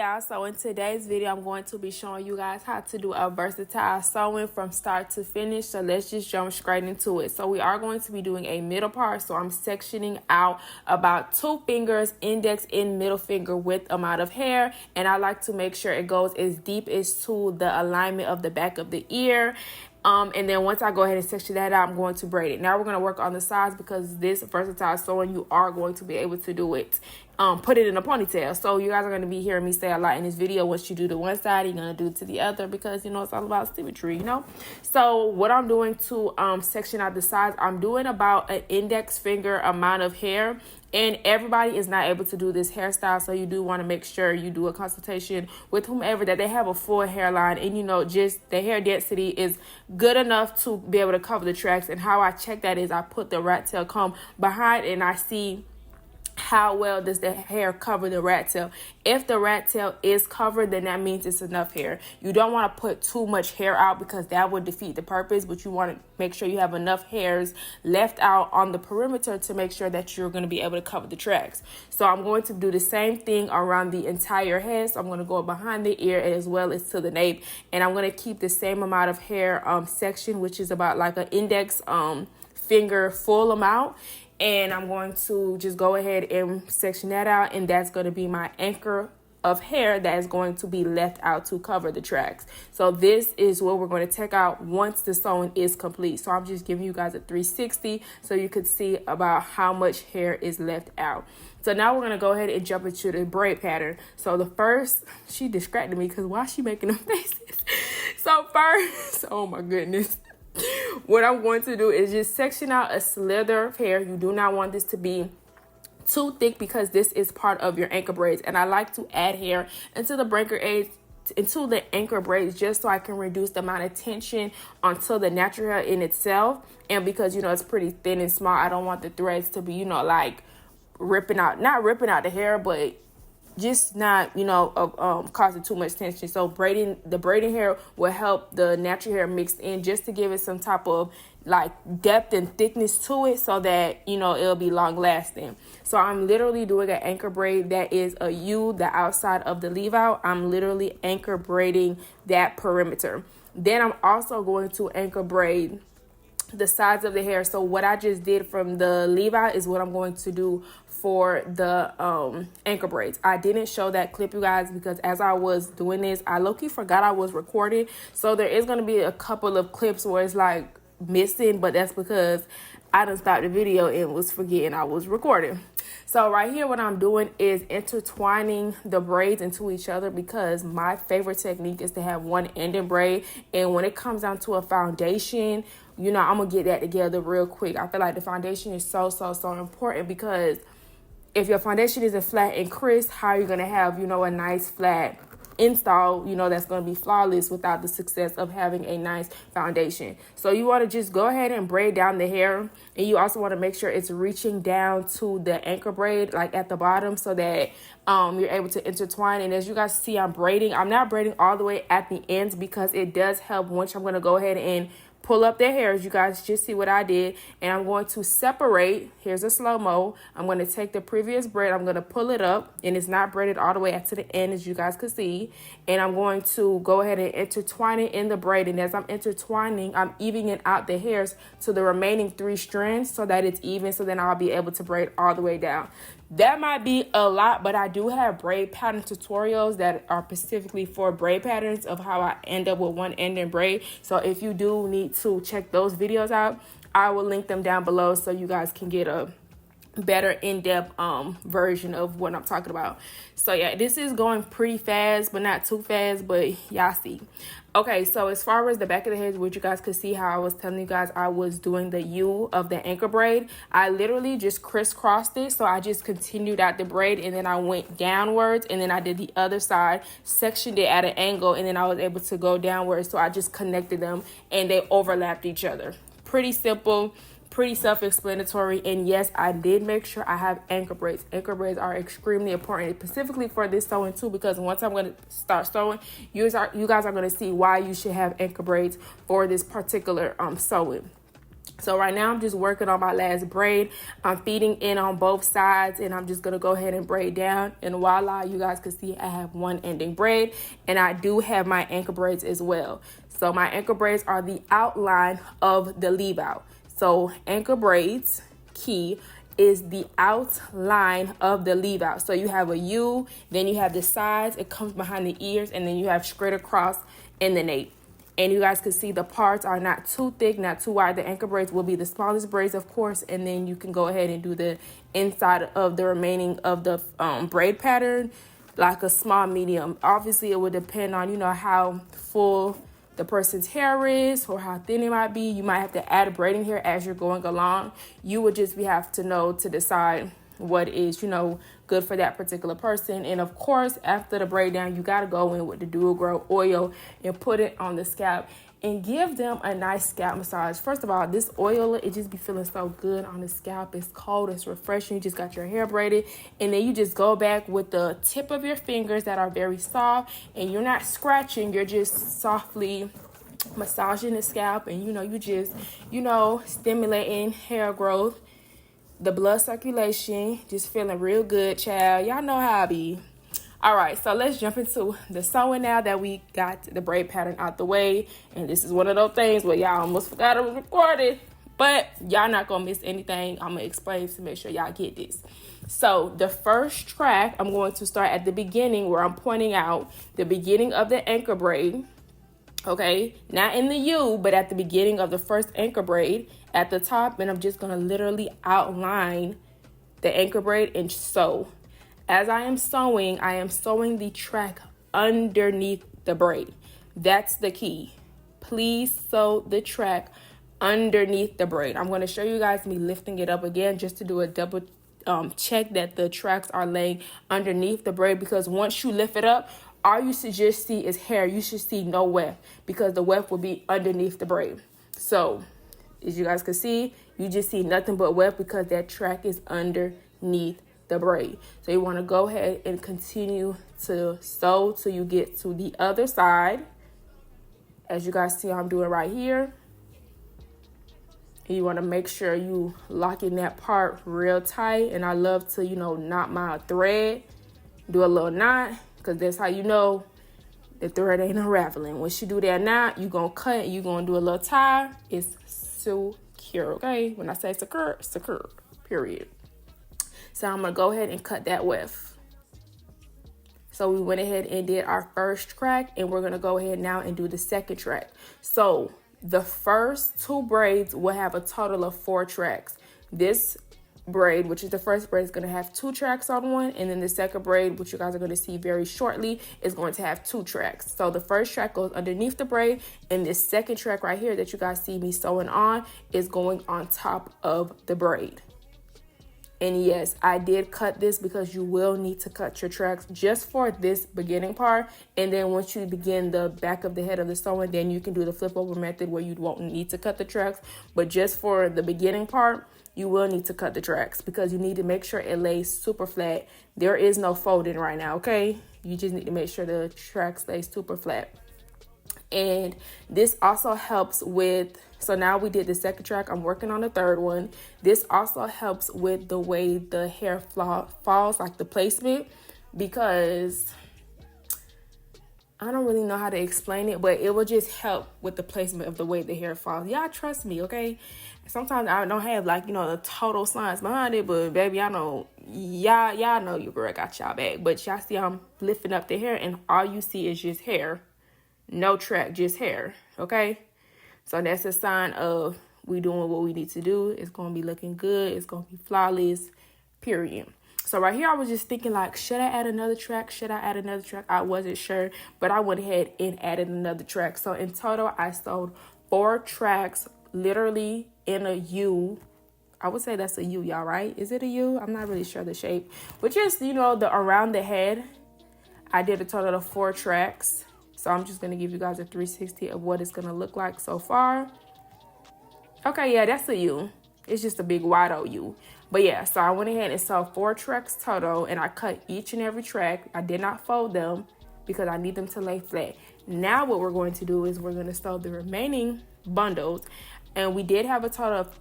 y'all, so in today's video I'm going to be showing you guys how to do a versatile sewing from start to finish. So let's just jump straight into it. So we are going to be doing a middle part, so I'm sectioning out about 2 fingers, index and middle finger width amount of hair, and I like to make sure it goes as deep as to the alignment of the back of the ear. And then once I go ahead and section that out, I'm going to braid it. Now we're going to work on the sides, because this versatile sewing, you are going to be able to do it. Put it in a ponytail. So you guys are going to be hearing me say a lot in this video. Once you do to one side, you're going to do it to the other, because, you know, it's all about symmetry, you know. So what I'm doing to section out the sides, I'm doing about an index finger amount of hair. And everybody is not able to do this hairstyle, so you do want to make sure you do a consultation with whomever, that they have a full hairline, and, you know, just the hair density is good enough to be able to cover the tracks. And how I check that is I put the rat tail comb behind, and I see how well does the hair cover the rat tail. If the rat tail is covered, then that means it's enough hair. You don't want to put too much hair out, because that would defeat the purpose, but you want to make sure you have enough hairs left out on the perimeter to make sure that you're going to be able to cover the tracks. So I'm going to do the same thing around the entire head. So I'm going to go behind the ear as well as to the nape, and I'm going to keep the same amount of hair section, which is about like an index finger full amount. And I'm going to just go ahead and section that out, and that's going to be my anchor of hair that is going to be left out to cover the tracks. So this is what we're going to take out once the sewing is complete. So I'm just giving you guys a 360 so you could see about how much hair is left out. So now we're going to go ahead and jump into the braid pattern. So the first, she distracted me because why is she making them faces? So first, oh my goodness. What I'm going to do is just section out a slither of hair. You do not want this to be too thick, because this is part of your anchor braids, and I like to add hair into the anchor braids just so I can reduce the amount of tension onto the natural hair in itself. And because, you know, it's pretty thin and small, I don't want the threads to be, you know, like not ripping out the hair, but just not, you know, causing too much tension. So the braiding hair will help the natural hair mix in, just to give it some type of like depth and thickness to it, so that, you know, it'll be long lasting. So I'm literally doing an anchor braid that is a U, the outside of the leave out. I'm literally anchor braiding that perimeter. Then I'm also going to anchor braid the sides of the hair. So what I just did from the leave out is what I'm going to do for the anchor braids. I didn't show that clip, you guys, because as I was doing this, I low-key forgot I was recording. So there is going to be a couple of clips where it's like missing, but that's because I done stopped the video and was forgetting I was recording. So right here, what I'm doing is intertwining the braids into each other, because my favorite technique is to have one ending braid. And when it comes down to a foundation, you know, I'm gonna get that together real quick. I feel like the foundation is so important, because if your foundation isn't flat and crisp, how are you gonna have, you know, a nice flat install, you know, that's going to be flawless without the success of having a nice foundation. So you want to just go ahead and braid down the hair, and you also want to make sure it's reaching down to the anchor braid, like at the bottom, so that you're able to intertwine. And as you guys see, I'm not braiding all the way at the ends, because it does help once I'm going to go ahead and pull up their hairs. You guys just see what I did, and I'm going to separate. Here's a slow-mo. I'm going to take the previous braid, I'm going to pull it up, and it's not braided all the way to the end, as you guys can see, and I'm going to go ahead and intertwine it in the braid. And as I'm intertwining, I'm evening out the hairs to the remaining 3 strands so that it's even, so then I'll be able to braid all the way down. That might be a lot, but I do have braid pattern tutorials that are specifically for braid patterns of how I end up with one ending braid. So if you do need to check those videos out, I will link them down below so you guys can get a better in-depth version of what I'm talking about. So yeah, this is going pretty fast, but not too fast, but y'all see. Okay, so as far as the back of the head, which you guys could see how I was telling you guys I was doing the U of the anchor braid, I literally just crisscrossed it. So I just continued out the braid, and then I went downwards, and then I did the other side, sectioned it at an angle, and then I was able to go downwards. So I just connected them, and they overlapped each other. Pretty simple, pretty self-explanatory. And yes, I did make sure I have anchor braids. Anchor braids are extremely important, specifically for this sewing too, because once I'm going to start sewing, you guys are going to see why you should have anchor braids for this particular sewing. So right now I'm just working on my last braid. I'm feeding in on both sides, and I'm just going to go ahead and braid down. And voila, you guys can see I have one ending braid, and I do have my anchor braids as well. So my anchor braids are the outline of the leave out. So anchor braids, key, is the outline of the leave out. So you have a U, then you have the sides, it comes behind the ears, and then you have straight across in the nape. And you guys can see the parts are not too thick, not too wide. The anchor braids will be the smallest braids, of course, and then you can go ahead and do the inside of the remaining of the braid pattern, like a small medium. Obviously, it would depend on, you know, how full the person's hair is or how thin it might be. You might have to add braiding hair as you're going along. You would just have to know to decide what is, you know, good for that particular person. And of course, after the braid down, you got to go in with the Dual Grow oil and put it on the scalp and give them a nice scalp massage. First of all, this oil, it just be feeling so good on the scalp. It's cold, it's refreshing. You just got your hair braided, and then you just go back with the tip of your fingers that are very soft, and you're not scratching, you're just softly massaging the scalp, and you just stimulating hair growth, the blood circulation, just feeling real good, child. Y'all know how I be. All right, so let's jump into the sewing now that we got the braid pattern out the way. And this is one of those things where y'all almost forgot it was recorded, but y'all not gonna miss anything. I'm gonna explain to make sure y'all get this. So the first track, I'm going to start at the beginning where I'm pointing out the beginning of the anchor braid. Okay, not in the U, but at the beginning of the first anchor braid at the top, and I'm just gonna literally outline the anchor braid and sew. As I am sewing the track underneath the braid. That's the key. Please sew the track underneath the braid. I'm going to show you guys me lifting it up again just to do a double check that the tracks are laying underneath the braid, because once you lift it up, all you should just see is hair. You should see no weft, because the weft will be underneath the braid. So as you guys can see, you just see nothing but weft because that track is underneath the braid. So you want to go ahead and continue to sew till you get to the other side. As you guys see, I'm doing right here. And you want to make sure you lock in that part real tight. And I love to, knot my thread, do a little knot, because that's how you know the thread ain't unraveling. Once you do that knot, you're going to cut and you're going to do a little tie. It's secure, okay? When I say secure, period. So I'm going to go ahead and cut that weft. So we went ahead and did our first track, and we're going to go ahead now and do the second track. So the first two braids will have a total of 4 tracks. This braid, which is the first braid, is going to have 2 tracks on one, and then the second braid, which you guys are going to see very shortly, is going to have 2 tracks. So the first track goes underneath the braid, and this second track right here that you guys see me sewing on is going on top of the braid. And yes, I did cut this because you will need to cut your tracks just for this beginning part. And then once you begin the back of the head of the sewing, then you can do the flip over method where you won't need to cut the tracks. But just for the beginning part, you will need to cut the tracks because you need to make sure it lays super flat. There is no folding right now, okay? You just need to make sure the tracks lay super flat. And this also helps with, so now we did the second track, I'm working on the third one. This also helps with the way the hair falls, like the placement, because I don't really know how to explain it, but it will just help with the placement of the way the hair falls. Y'all trust me, okay? Sometimes I don't have the total science behind it, but baby, I know y'all know your girl got y'all back. But y'all see I'm lifting up the hair, and all you see is just hair. No track, just hair, okay? So that's a sign of we doing what we need to do. It's going to be looking good. It's going to be flawless, period. So right here, I was just thinking should I add another track? Should I add another track? I wasn't sure, but I went ahead and added another track. So in total, I sewed 4 tracks literally in a U. I would say that's a U, y'all, right? Is it a U? I'm not really sure the shape. But just, the around the head, I did a total of 4 tracks. So I'm just going to give you guys a 360 of what it's going to look like so far. Okay, yeah, that's a U. It's just a big wide old U. But yeah, so I went ahead and sewed 4 tracks total, and I cut each and every track. I did not fold them because I need them to lay flat. Now what we're going to do is we're going to sew the remaining bundles. And we did have a total of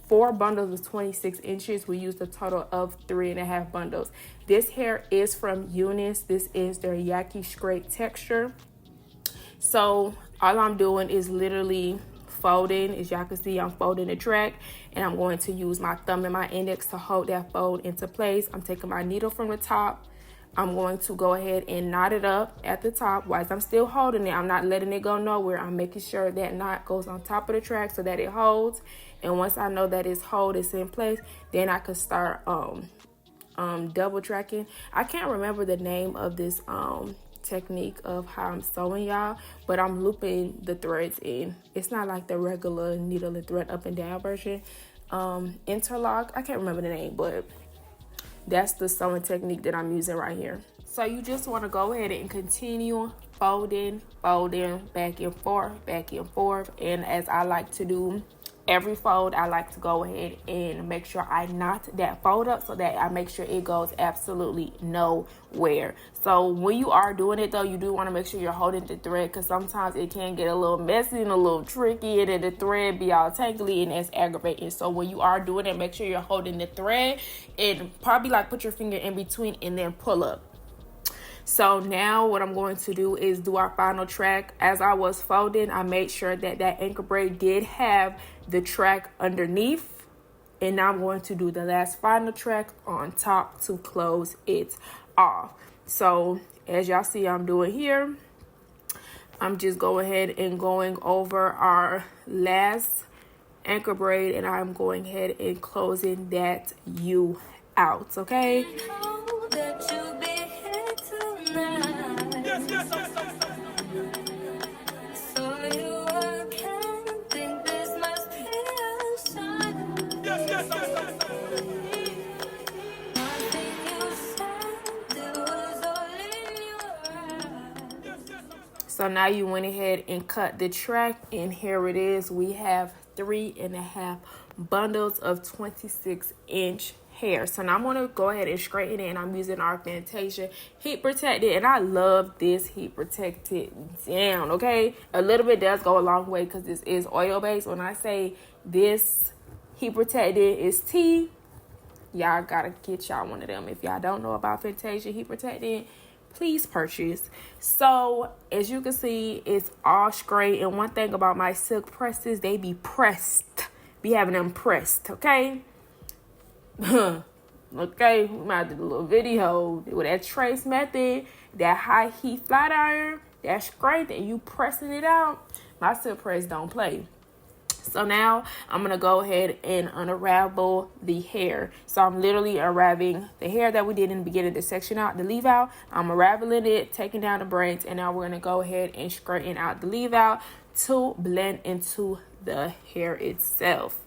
4 bundles of 26 inches. We used a total of 3.5 bundles. This hair is from Unice. This is their Yaky Straight texture. So all I'm doing is literally folding. As y'all can see, I'm folding the track, and I'm going to use my thumb and my index to hold that fold into place. I'm taking my needle from the top. I'm going to go ahead and knot it up at the top. While I'm still holding it, I'm not letting it go nowhere. I'm making sure that knot goes on top of the track so that it holds. And once I know that it's in place, then I can start double tracking. I can't remember the name of this technique of how I'm sewing, y'all, but I'm looping the threads in. It's not like the regular needle and thread up and down version. Interlock, I can't remember the name, but that's the sewing technique that I'm using right here. So you just want to go ahead and continue folding, back and forth. And as I like to do every fold, I like to go ahead and make sure I knot that fold up so that I make sure it goes absolutely nowhere. So when you are doing it though, you do want to make sure you're holding the thread, because sometimes it can get a little messy and a little tricky, and then the thread be all tangly, and that's aggravating. So when you are doing it, make sure you're holding the thread, and probably like put your finger in between and then pull up. So now what I'm going to do is do our final track. As I was folding, I made sure that that anchor braid did have the track underneath. And now I'm going to do the last final track on top to close it off. So as y'all see I'm doing here, I'm just going ahead and going over our last anchor braid, and I'm going ahead and closing that U out, okay? So now you went ahead and cut the track, and here it is. We have 3.5 bundles of 26-inch hair. So now I'm going to go ahead and straighten it, and I'm using our Fantasia heat protected, and I love this heat protected down, okay? A little bit does go a long way because this is oil based. When I say this heat protected is tea, y'all gotta get y'all one of them. If y'all don't know about Fantasia heat protected, please purchase. So as you can see, it's all straight. And one thing about my silk presses, they be pressed, be having them pressed, okay? Okay, we might do a little video with that trace method, that high heat flat iron, that's great, and you pressing it out. My silk press don't play. So now I'm going to go ahead and unravel the hair. So I'm literally unraveling the hair that we did in the beginning, the section out, the leave out. I'm unraveling it, taking down the braids, and now we're going to go ahead and straighten out the leave out to blend into the hair itself.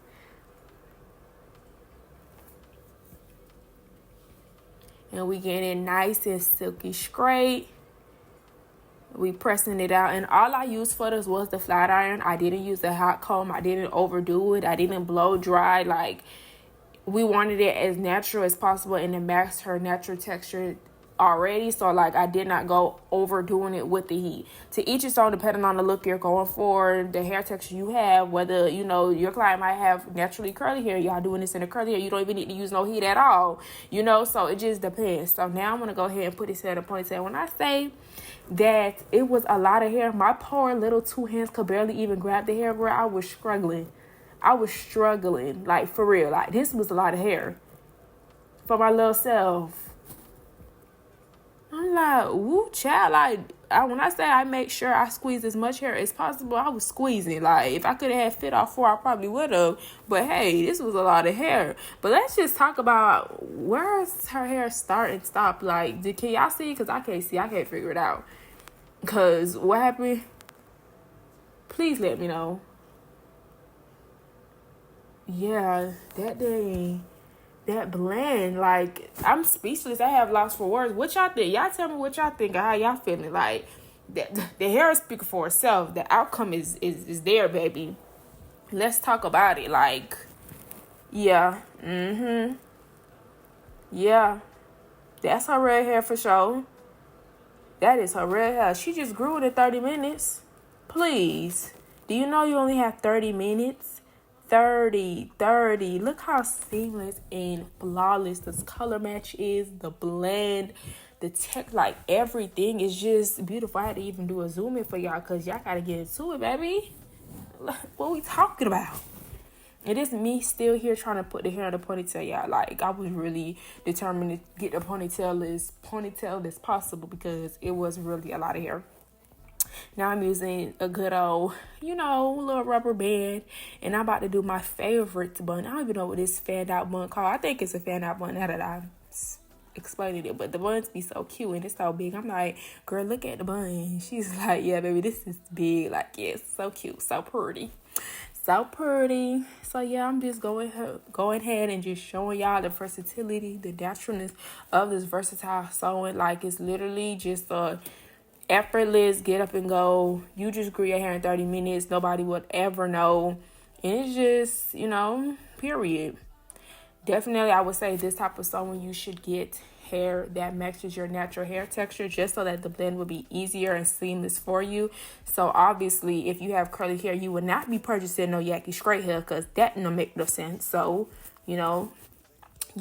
And we get it nice and silky straight. We pressing it out, and all I used for this was the flat iron. I didn't use a hot comb. I didn't overdo it. I didn't blow dry. Like, we wanted it as natural as possible and to match her natural texture already. So like, I did not go overdoing it with the heat. To each its own, depending on the look you're going for, the hair texture you have, whether, you know, your client might have naturally curly hair, y'all doing this in a curly hair, you don't even need to use no heat at all, you know. So it just depends. So now I'm gonna go ahead and put this in a ponytail. When I say that it was a lot of hair, my poor little 2 hands could barely even grab the hair, girl. I was struggling, like, for real. Like, this was a lot of hair for my little self. I'm like, woo, child. Like, when I say I make sure I squeeze as much hair as possible, I was squeezing. Like, if I could have had fit off 4, I probably would have. But hey, this was a lot of hair. But let's just talk about where's her hair start and stop. Like, can y'all see? Because I can't see. I can't figure it out. Because what happened? Please let me know. Yeah, that day. That blend, like, I'm speechless. I have lost for words. What y'all think? Y'all tell me what y'all think, how y'all feeling. Like, the hair is speaking for itself. The outcome is there, baby. Let's talk about it. Like, yeah, yeah, that's her red hair for sure. That is her red hair. She just grew it in 30 minutes. Please. Do you know you only have 30 minutes? 30. Look how seamless and flawless this color match is. The blend, the tech, like everything is just beautiful. I had to even do a zoom in for y'all because y'all gotta get into it, baby. What we talking about? It is me still here trying to put the hair in the ponytail, y'all. Like, I was really determined to get the ponytail as possible because it was really a lot of hair. Now I'm using a good old, little rubber band. And I'm about to do my favorite bun. I don't even know what this fan out bun called. I think it's a fan out bun now that I'm explaining it. But the buns be so cute and it's so big. I'm like, girl, look at the bun. She's like, yeah, baby, this is big. Like, yeah, it's so cute, so pretty. So pretty. So yeah, I'm just going ahead and just showing y'all the versatility, the naturalness of this versatile sewing. Like, it's literally just a effortless get up and go. You just grew your hair in 30 minutes. Nobody would ever know. And it's just, period. Definitely, I would say this type of sewing, you should get hair that matches your natural hair texture just so that the blend will be easier and seamless for you. So obviously, if you have curly hair, you would not be purchasing no Yaky Straight hair because that don't make no sense. So, you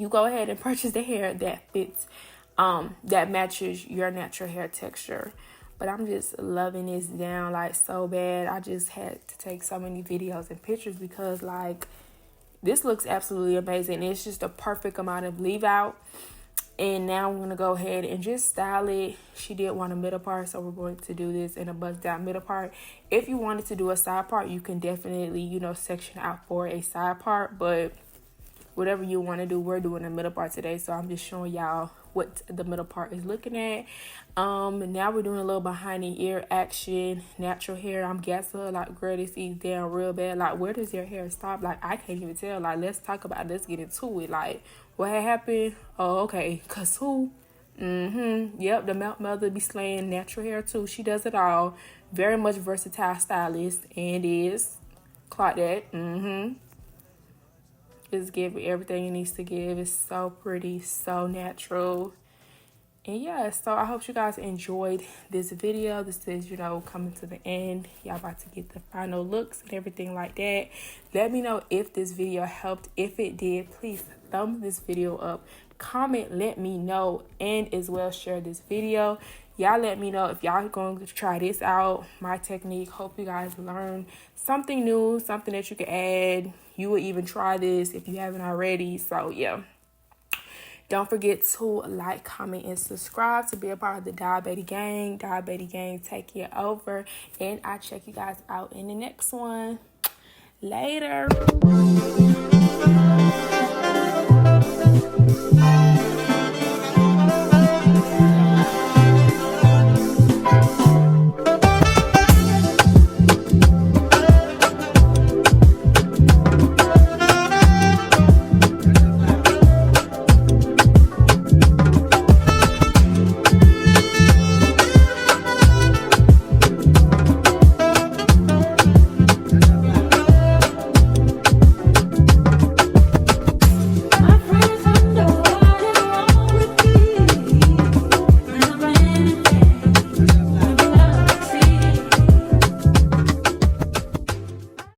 go ahead and purchase the hair that fits, that matches your natural hair texture. But I'm just loving this down like so bad. I just had to take so many videos and pictures because like this looks absolutely amazing. It's just a perfect amount of leave out. And now I'm going to go ahead and just style it. She did want a middle part, so we're going to do this in a bust down middle part. If you wanted to do a side part, you can definitely, section out for a side part. But whatever you want to do, we're doing a middle part today. So I'm just showing y'all what the middle part is looking at. Now we're doing a little behind the ear action, natural hair. I'm guessing like, girl, this is down real bad. Like, where does your hair stop? Like, I can't even tell. Like, let's talk about it. Let's get into it. Like, what had happened? Oh, okay. Cause who? Yep, the Mount Mother be slaying natural hair too. She does it all. Very much versatile stylist and is. Clock that. It's giving everything it needs to give. It's so pretty, so natural. And yeah, so I hope you guys enjoyed this video. This is, coming to the end. Y'all about to get the final looks and everything like that. Let me know if this video helped. If it did, please thumb this video up. Comment, let me know, and as well share this video. Y'all let me know if y'all going to try this out, my technique. Hope you guys learn something new, something that you can add. You will even try this if you haven't already. So yeah. Don't forget to like, comment, and subscribe to be a part of the Doll Baddies gang. Doll Baddies gang take it over. And I'll check you guys out in the next one. Later.